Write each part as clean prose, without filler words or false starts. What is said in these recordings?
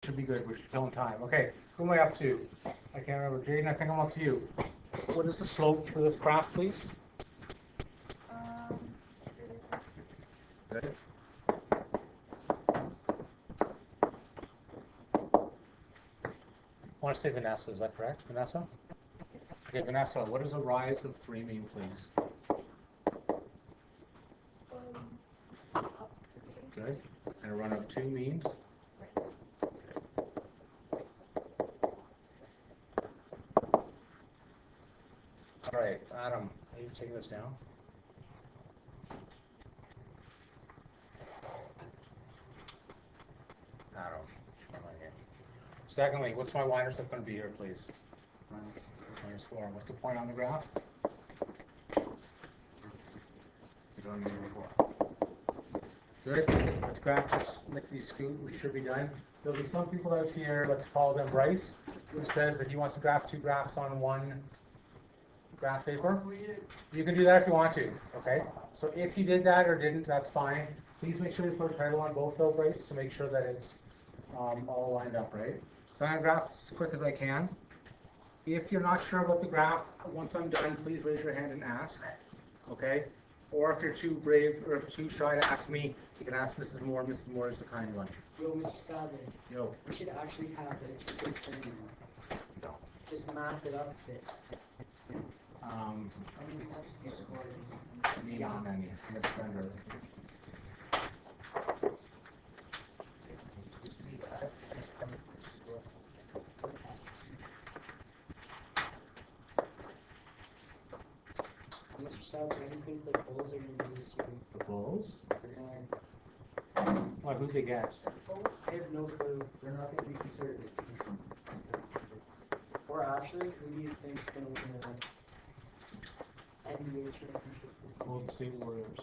Should be good. We're still in time. Okay, who am I up to? I can't remember. Jaden, I think I'm up to you. What is the slope for this graph, please? Good. I want to say Vanessa. Is that correct, Vanessa? Okay, Vanessa, what does a rise of 3 mean, please? Good. And a run of 2 means? All right, Adam, are you taking this down? Adam, secondly, what's my y-intercept going to be here, please? Minus 4. What's the point on the graph? Good. Let's graph this lickety scoot. We should be done. There'll be some people out here, let's call them Bryce, who says that he wants to graph 2 graphs on 1 graph paper. You can do that if you want to, okay? So if you did that or didn't, that's fine. Please make sure you put a title on both though, Bryce, to make sure that it's all lined up, right? So I'm going to graph as quick as I can. If you're not sure about the graph, once I'm done, please raise your hand and ask, okay? Or if you're too brave or too shy to ask me, you can ask Mrs. Moore. Mrs. Moore is the kind one. Yo, Mr. Sadler. Yo. We should actually have it. No. Just map it up a bit. Mr. Sadler, anything the Bulls are going to do this year? The Bulls? What, who's they get? I have no clue. They're not going to be conservative. Or actually, who do you think is going to win the NBA championship this year? Golden State Warriors.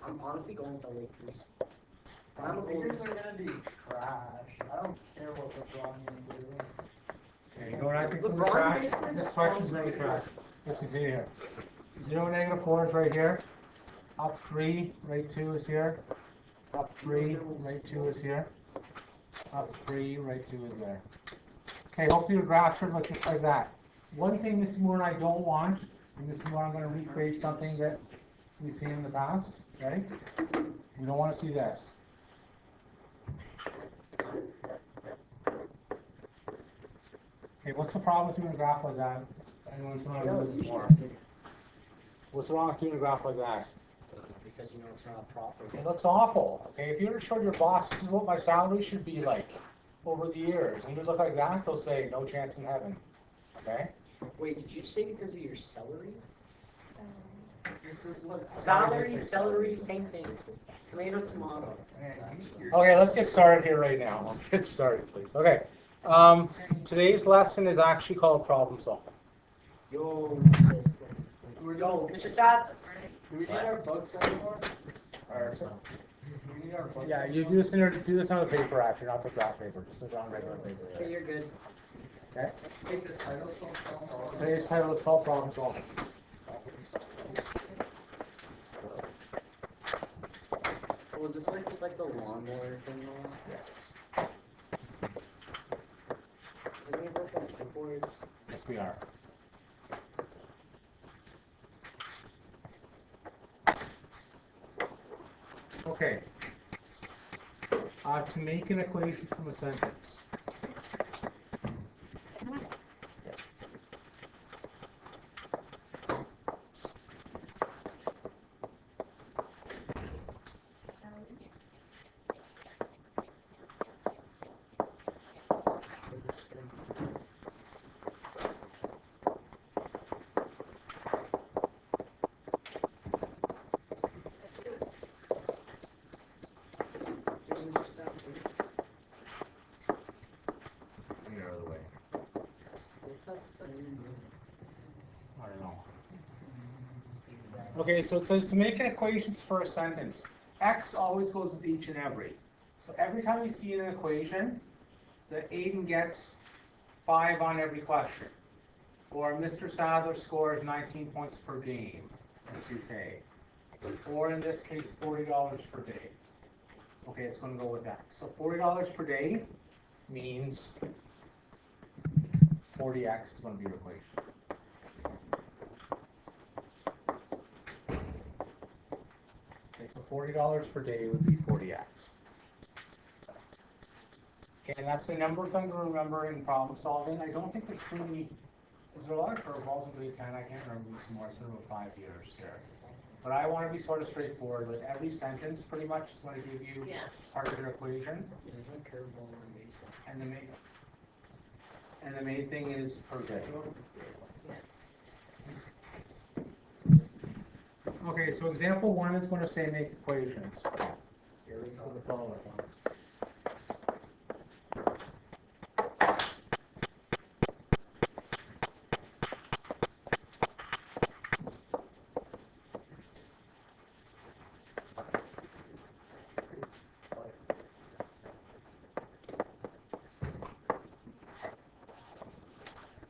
I'm honestly going with the Lakers. The Lakers are going to be trash. I don't care what LeBron is doing. Okay, you know what I think is trash? This question's really trash. Let's continue here. 0, -4 is right here. Up 3, right 2 is here. Up 3, right 2 is here. Up 3, right 2 is there. Okay, hopefully your graph should look just like that. One thing Mrs. Moore and I don't want, and Mrs. Moore, I'm going to recreate something that we've seen in the past, okay? We don't want to see this. Okay, what's the problem with doing a graph like that? Anyone's not Mrs. Moore. What's wrong with doing a graph like that? Because you know it's not proper. It looks awful. Okay, if you were to show your boss, this is what my salary should be like over the years, and you look like that, they'll say, no chance in heaven. Okay? Wait, did you say because of your celery? Look, Salary, celery, same thing. Tomato, tomato. Okay, let's get started here right now. Let's get started, please. Okay. Today's lesson is actually called problem solving. Yo, Mr. Sadler. Do we need our books anymore? Do we need our books? Yeah, you do this on the paper, actually, not the graph paper. Just on regular paper. Okay, you're good. Okay. Take the title so Today's title is called problem solving. Was this like the lawnmower thing? Yes. Are we work on keyboards? Yes, we are. Okay. To make an equation from a sentence. I don't know. Okay, so it says to make an equation for a sentence, x always goes with each and every. So every time you see an equation, that Aiden gets 5 on every question. Or Mr. Sadler scores 19 points per game. That's UK. Or in this case, $40 per day. Okay, it's going to go with that. So $40 per day means 40x is going to be your equation. Okay, so $40 per day would be 40x. Okay, and that's the number thing to remember in problem solving. I don't think there's really, is there a lot of curveballs in grade 10? I can't remember these more. It's been about 5 years here. But I want to be sort of straightforward. Like every sentence pretty much is going to give you part of your equation. There's no curveball in baseball. And the main thing is per day. Okay, so example 1 is going to say make equations. Here we go, the following one.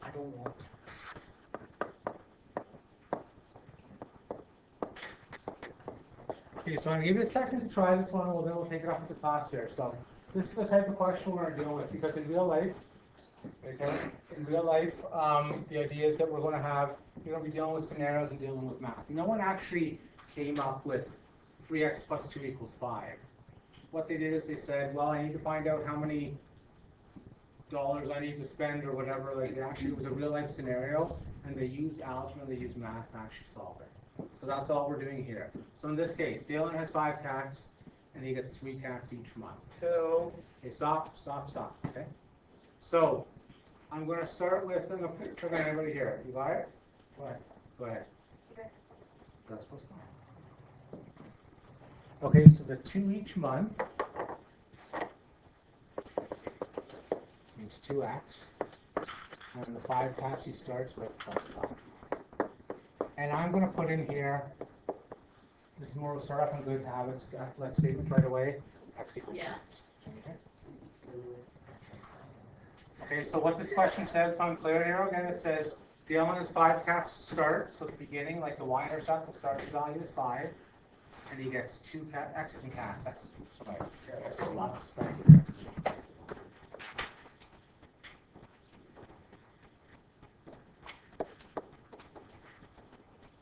I don't want. Okay, so I'm going to give you a second to try this one, and then we'll take it up to class here. So this is the type of question we're going to deal with, because in real life, the idea is that we're going to have, you're going to be dealing with scenarios and dealing with math. No one actually came up with 3x plus 2 equals 5. What they did is they said, well, I need to find out how many dollars I need to spend or whatever. Like, actually, it was a real life scenario, and they used algebra, they used math to actually solve it. So that's all we're doing here. So in this case, Dalen has 5 cats, and he gets 3 cats each month. 2. Okay, stop, okay? So, I'm going to start with, I'm going to pick everybody here. You got it? Go ahead. That's what's going on. Okay, so the 2 each month means 2x, and the 5 cats he starts with plus 5. And I'm going to put in here, this is more, we'll start off on good habits, let's statement right away, x equals x. Okay, so what this question says, so I'm clear here again, it says Dalen has 5 cats to start, so at the beginning, like the y-intercept, the starting value is 5, and he gets 2 x's and cats, that's a lot of spending.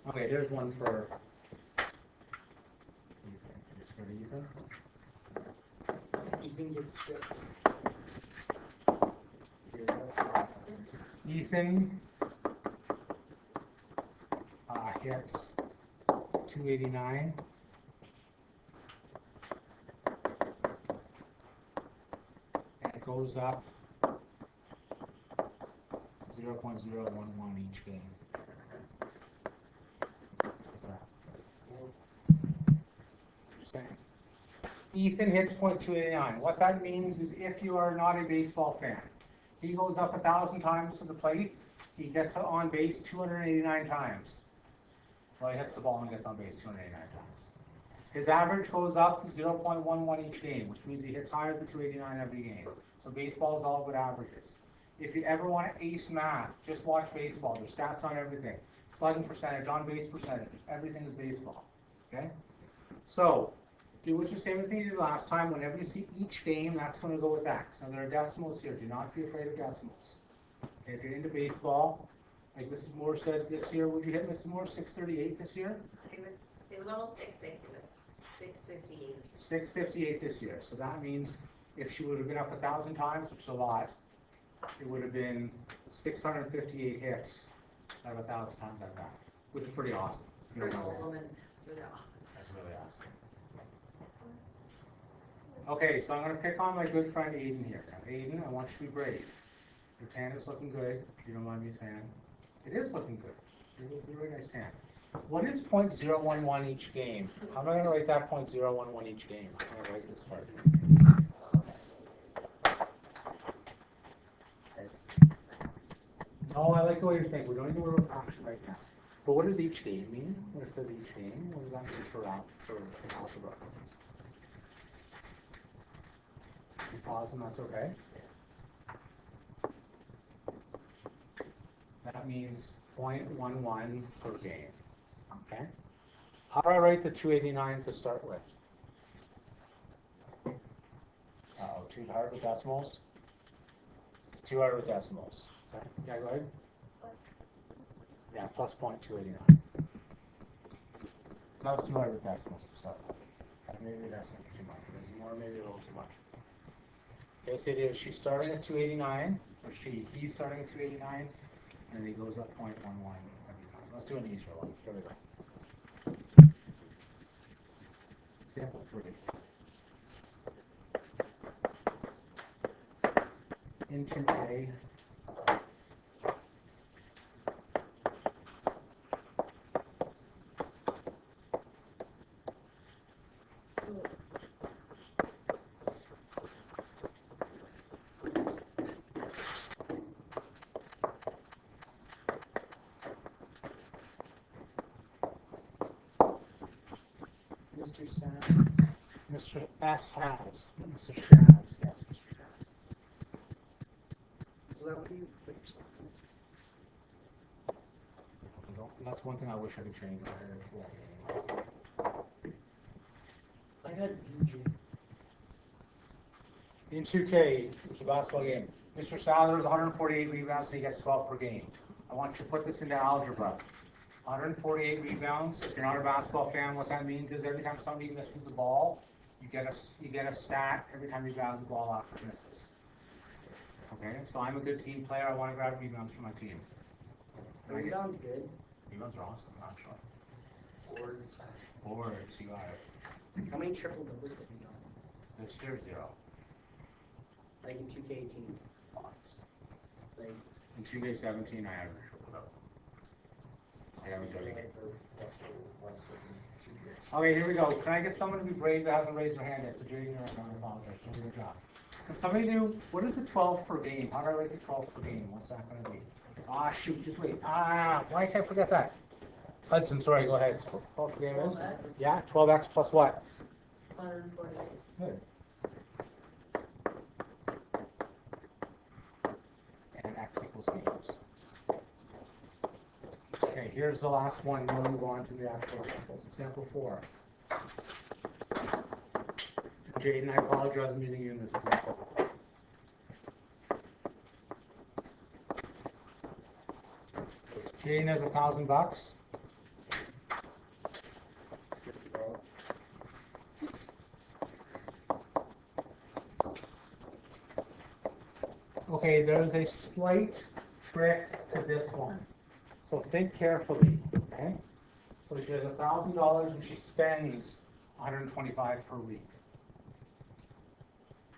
Okay, here's one for Ethan. Ethan gets 6. Ethan hits 289. And it goes up 0.011 each game. Ethan hits .289. What that means is if you are not a baseball fan, he goes up 1,000 times to the plate, he gets on base 289 times. Well, he hits the ball and gets on base 289 times. His average goes up 0.11 each game, which means he hits higher than 289 every game. So baseball is all about averages. If you ever want to ace math, just watch baseball. There's stats on everything. Slugging percentage, on base percentage, everything is baseball. Okay? So, do what you same thing you did last time. Whenever you see each game, that's going to go with X. Now there are decimals here. Do not be afraid of decimals. Okay, if you're into baseball, like Mrs. Moore said this year, would you hit Mrs. Moore 638 this year? It was almost 6.6. It was 6.58. 658 this year. So that means if she would have been up 1,000 times, which is a lot, it would have been 658 hits out of 1,000 times like that, which is pretty awesome. For an old woman, it's really awesome. That's really awesome. Okay, so I'm going to pick on my good friend Aiden here. Now, Aiden, I want you to be brave. Your tan is looking good, if you don't mind me saying. It is looking good. It's a very nice tan. What is .011 each game? How am I going to write that .011 each game? I'm going to write this part. No, I like the way you think. We don't need to worry about fraction right now. But what does each game mean? When it says each game, what does that mean for algebra? You pause and that's okay. That means 0.11 per game. Okay? How do I write the 289 to start with? Uh-oh, too hard with decimals? It's 2 out of decimals. Okay, yeah, go ahead. Yeah, plus 0.289. That was 2 out of decimals to start with. Maybe that's not too much. There's more, maybe a little too much. Okay, so it is, she's starting at 289, or he's starting at 289, and he goes up 0.11 every time. Let's do an easier one. Here we go. Example 3. In 2K, Mr. Sam. Mr. S has, Mr. Shaz, yes. Is that what you put yourself That's one thing I wish I could change. in? I got DJ. In 2K, it's a basketball game. Mr. Sadler is 148 rebounds, so he gets 12 per game. I want you to put this into algebra. 148 rebounds. If you're not a basketball fan, what that means is every time somebody misses the ball, you get a stat every time you grab the ball after it misses. Okay, so I'm a good team player. I want to grab rebounds for my team. Rebound's good. Rebounds are awesome, actually. Boards. Boards, you got it. How many triple doubles have you done? This year's 0. Like in 2K18. Lots. Like In 2K17, I averaged triple double. I haven't done it. Okay, here we go. Can I get someone to be brave that hasn't raised their hand yet? So Judy, you're on. I apologize. You're doing your job. Can somebody do, what is a 12 per game? How do I write the 12 per game? What's that going to be? Ah, shoot, just wait. Why can't I forget that? Hudson, sorry, go ahead. 12 per game is? 12x? Yeah, 12x plus what? 148. Good. And x equals games. Okay, here's the last one. We'll move on to the actual examples. Example 4. Jaden, I apologize, I'm using you in this example. Jaden has $1,000. Okay, there's a slight trick to this one. So think carefully, okay? So she has $1,000 and she spends $125 per week.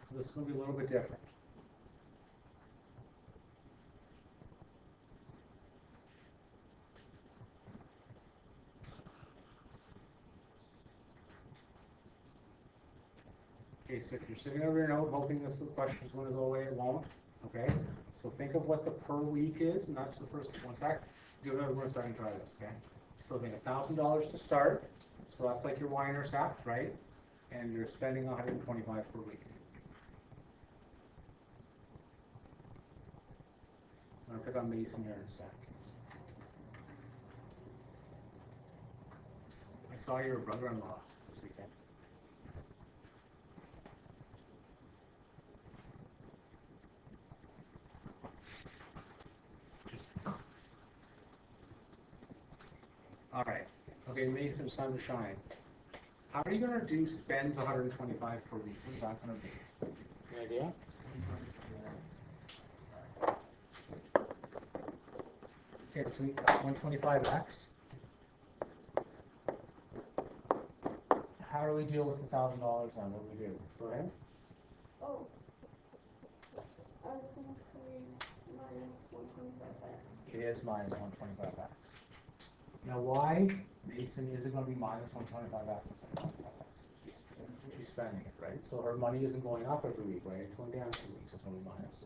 So this is going to be a little bit different. Okay, so if you're sitting over your note hoping this question is going to go away, it won't. Okay? So think of what the per week is, and that's the first one sec. Give it 1 second, try this, okay? So think $1,000 to start. So that's like your y-intercept, right? And you're spending $125 per week. I'm going to pick on Mason here in a sec. I saw your brother-in-law this weekend. All right. Okay, Mason, it's time to shine. How are you going to do spends 125 per week? What is that going to be? Any idea? Okay, so 125x. How do we deal with the $1,000 then? What do we do? Go ahead. Oh, I was gonna say minus 125x. It is minus 125x. Now why, Mason, is it going to be minus 125x instead of 125x? She's spending it, right? So her money isn't going up every week, right? It's going down 2 weeks, it's going to be minus.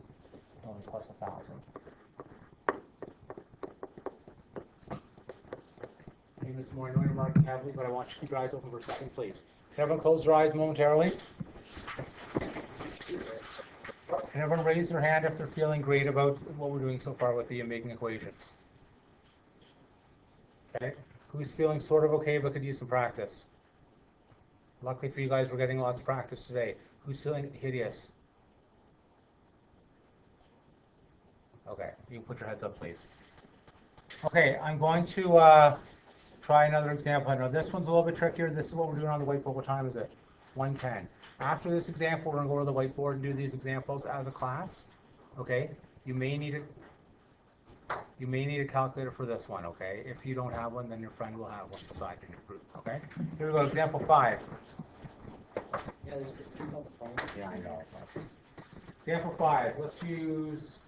Only plus 1,000. Hey, Ms. Moore, I know you're marking heavily, but I want you to keep your eyes open for a second, please. Can everyone close their eyes momentarily? Can everyone raise their hand if they're feeling great about what we're doing so far with the making equations? Okay. Who's feeling sort of okay but could use some practice? Luckily for you guys, we're getting lots of practice today. Who's feeling hideous? Okay, you can put your heads up, please. Okay, I'm going to try another example. I know this one's a little bit trickier. This is what we're doing on the whiteboard. What time is it? 1:10. After this example, we're going to go to the whiteboard and do these examples as a class. Okay, you may need a calculator for this one. Okay, if you don't have one, then your friend will have one beside in your group. Okay, here we go. Example 5. Yeah, there's this thing called the phone. Yeah, I know. Example 5. Let's use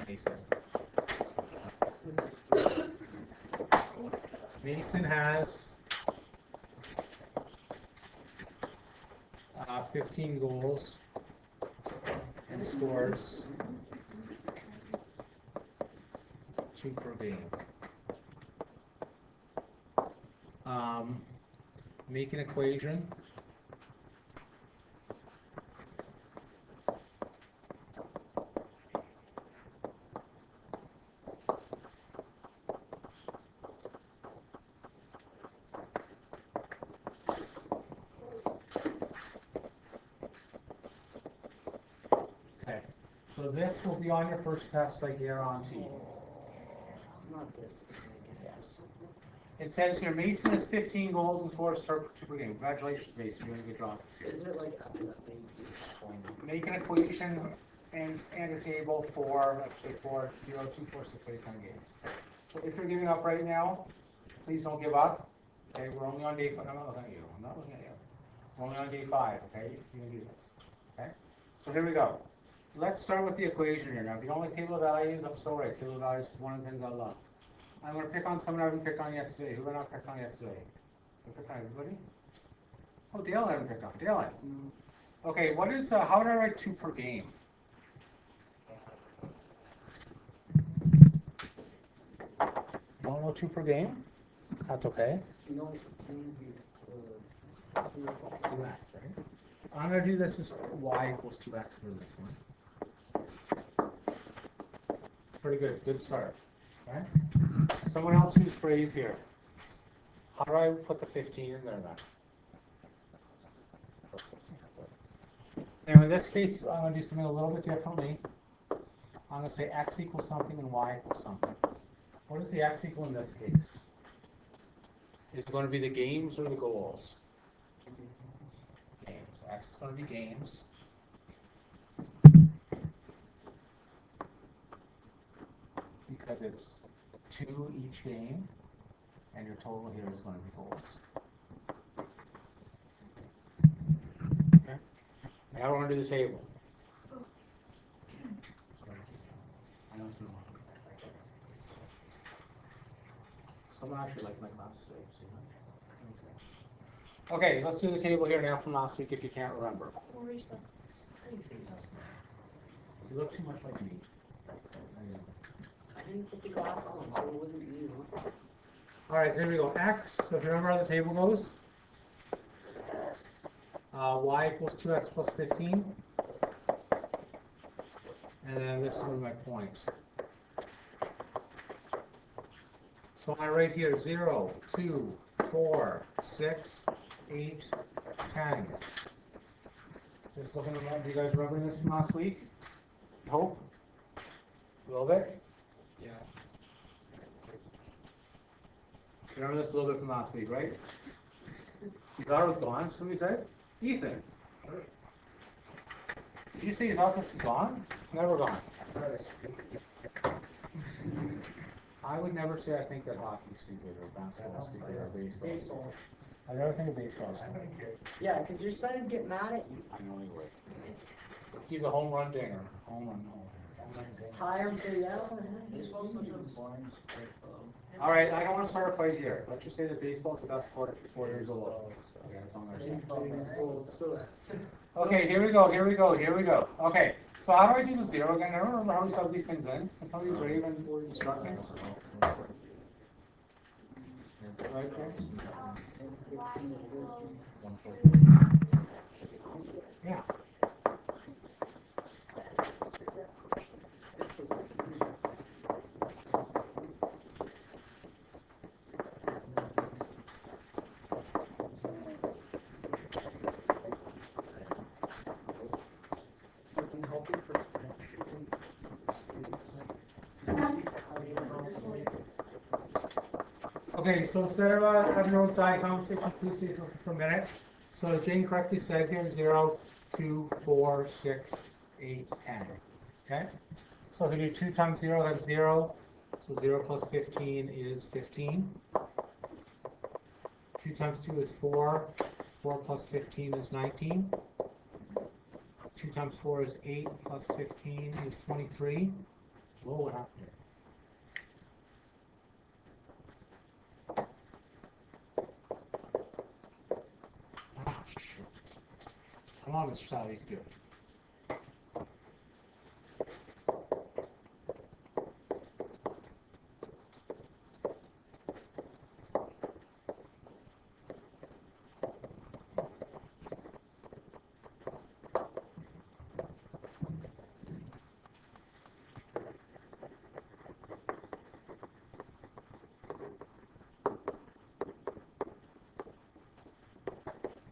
Mason. Mason has 15 goals and scores 2 per game. Make an equation. Okay, so this will be on your first test, I guarantee. Not this. Yes. It says here, Mason has 15 goals and scores 2 per game. Congratulations, Mason. You're doing a good job this year. Isn't it like after that thing? Make an equation and a table for, actually, for 0, 2, 4, 6, 8, 10 games. So if you're giving up right now, please don't give up. Okay, we're only on day 5. I'm not looking at you. I'm not looking at you. We're only on day 5. Okay, you can do this. Okay, so here we go. Let's start with the equation here. Now, if you don't like table of values, I'm sorry. Table of values is one of the things I love. I'm going to pick on someone I haven't picked on yet today. Who have I not picked on yet today? I picked on everybody? Oh, Dale I haven't picked on. Dale. Okay, what is, how would I write 2 per game? Don't know 2 per game? That's okay. No, 2x, right? I'm going to do this as y equals 2x for this one. Pretty good. Good start. Okay? Someone else who's brave here. How do I put the 15 in there then? Now in this case, I'm going to do something a little bit differently. I'm going to say x equals something and y equals something. What is the x equal in this case? Is it going to be the games or the goals? Games. X is going to be games. Because it's 2 each game, and your total here is going to be goals. Okay. Now we're going to do the table. I know it's not. Someone actually liked my class today. Okay, let's do the table here now from last week if you can't remember. You look too much like me. I didn't put the glasses on, so it wasn't you. All right, so here we go. X, so if you remember how the table goes, y equals 2x plus 15. And then this is one of my points. So I write here 0, 2, 4, 6, 8, 10. Is this looking around? Do you guys remember this from last week? Hope? A little bit? Yeah. You remember this a little bit from last week, right? You thought it was gone, somebody said? Ethan. Did you say you thought this was gone? It's never gone. I would never say I think that hockey's stupid or basketball's stupid or baseball. I never think of baseball is stupid. Yeah, because your son would get mad at you. I know he would. He's a home run dinger. Home run. Hire him to yell. All right, I don't want to start a fight here. Let's just say that baseball is the best sport at 4 years old. Okay, that's all I'm saying. Okay, here we go. Okay, so how do I do the 0 again? I don't remember how we sub these things in. Can somebody brave and instruct me? Right, James? Yeah. Okay, so instead of having your own side conversation, please stay for a minute. So Jane correctly said here 0, 2, 4, 6, 8, 10. Okay? So if we do 2 times 0, that's 0. So 0 plus 15 is 15. 2 times 2 is 4. 4 plus 15 is 19. 2 times 4 is 8. Plus 15 is 23. Whoa, what happened here? Ah, shoot. Come on, Mr. Sally, you can do it.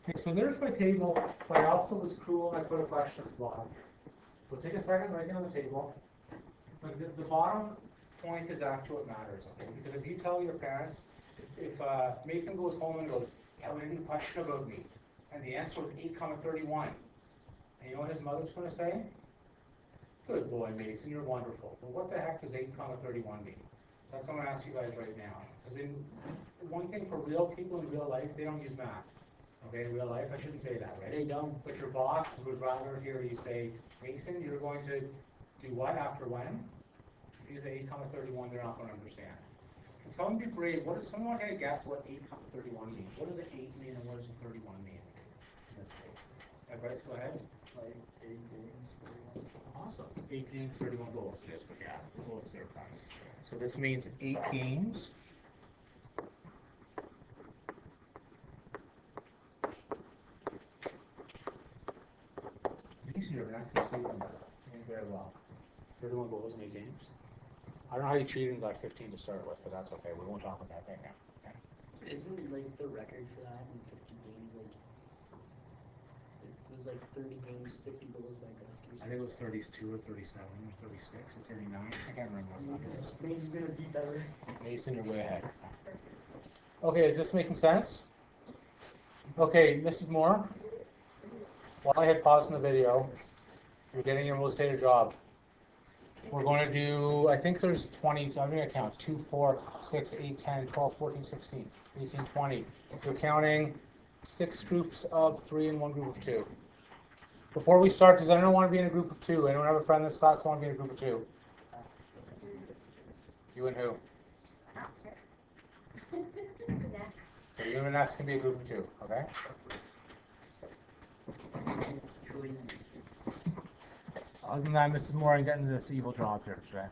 Okay, so there's my table, but I also was cruel and I put a question at the bottom. So take a second, write it on the table. But the bottom point is actually what matters, okay? Because if you tell your parents, if Mason goes home and goes, yeah, we had any question about me, and the answer was 8,31, and you know what his mother's going to say? Good boy, Mason, you're wonderful. Well, what the heck does 8,31 mean? So that's what I'm going to ask you guys right now. Because one thing for real people in real life, they don't use math. Okay, in real life, I shouldn't say that, right? They don't. But your boss would rather hear you say, Mason, you're going to do what after when? If you say 8,31, they're not going to understand. Can someone be brave? Someone going to guess what 8,31 means? What does the 8 mean and what does the 31 mean in this case? Bryce, go ahead. Like 8 games, 31. Awesome. 8 games, 31 goals. Yes, but yeah, goals are times. So this means 8 games. You're actually doing very well. 31 goals in 8 games. I don't know how you cheated and got 15 to start with, but that's okay. We won't talk about that right now. Okay? Isn't like the record for that in 50 games like it was like 30 games, 50 goals by Gretzky? I think it was 32 or 37 or 36 or 39. I can't remember what that is. Mason's gonna beat that record. Mason, you're way ahead. Okay, is this making sense? Okay, Mrs. Moore, while I had paused in the video, you're getting your most stated job. We're going to do, I think there's 20, I'm going to count, 2, 4, 6, 8, 10, 12, 14, 16, 18, 20. You're counting 6 groups of 3 and 1 group of 2. Before we start, does anyone want to be in a group of 2? Anyone have a friend in this class that want to be in a group of 2? You and who? Okay, you and Vanessa can be a group of 2, okay? It's truly Other than that, Mrs. Moore, I'm getting this evil job here today.